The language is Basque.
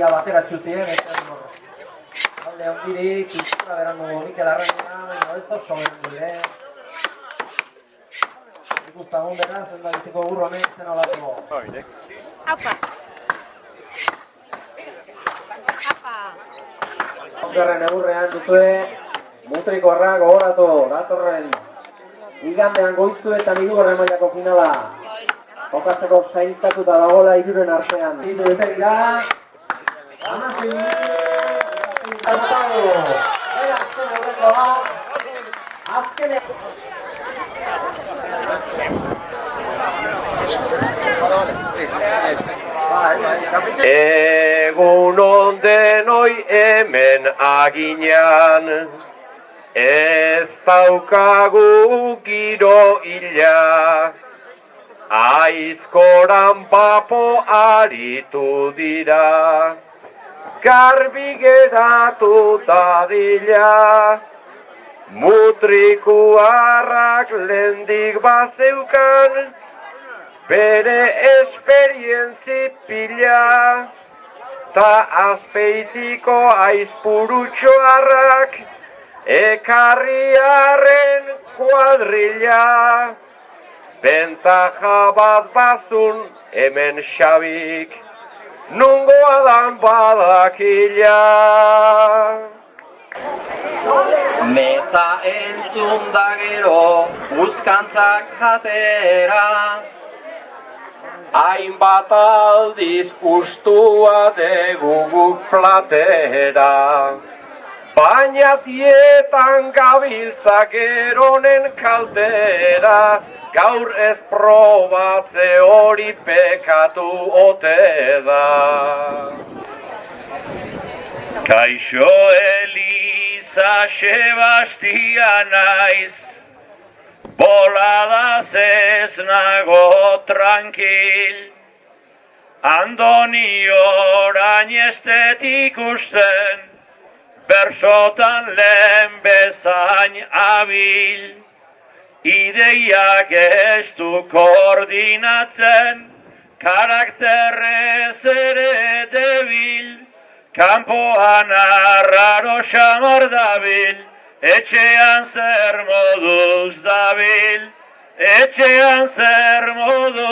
ja batera txutien, alde ondirik, kultura berango Mikel Arraina, baina ez oso berango dire. Ikustagun beraz, ez da biziko burro honek zen olako. Aupa! Ongerren egurrean duzue, mutrikorra gogoratu, datorren igandean goizu eta hirugarren mailako finala. Jokatzeko zaintzatuta dagoela hiruren artean. Hiru bete dira. Amazin minutu. Azken aurreko bat. Azken Egunon denoi hemen aginan, ez daukagu giro illa, aizkoran bapo aritu dira, garbi geratu dadila, mutrikuarrak lehendik bazeukan, bere esperientzi pila, ta azpeitiko aizpurutxoarrak, ekarriaren kuadrilla, bentaja bat bazun hemen xabik, nungoa dan badakila. Meza entzun da gero, uzkantzak jatera, hainbat aldiz ustua degu guk platera. Baina dietan gabiltza geronen kaltera, gaur ez probatze hori pekatu ote da. Kaixo Eliza Sebastia naiz, boladaz ez nago tranquil, Andoni orain estet ikusten, bersotan lehen bezain abil, ideiak ez du koordinatzen, karakterrez ere debil, kanpoan arraro xamar dabil, etxean zer moduz dabil, etxean zer moduz